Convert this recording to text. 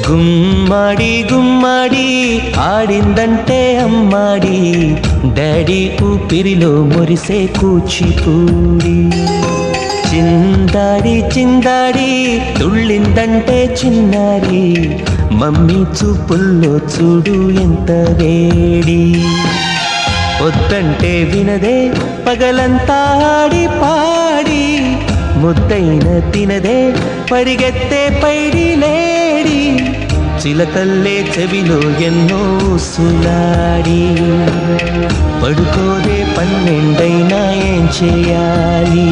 గుమ్మడి గుమ్మడి ఆడిందంటే అమ్మాడి, daddy ఊపిరిలో మురిసే కూచిపూడి. చిందాడి చిందాడి తుళ్ళిందంటే చిన్నారి, మమ్మీ చూపుల్లో చూడు ఎంత వేడి. వద్దంటే వినదే పగలంతా ఆడి పాడి, ముద్దైన తినదే పరిగెత్తే పైడి లేడి. చిలకల్లే చెవిలో ఎన్నో సులాడి, పడుకోదే 12 ఏం చేయాలి.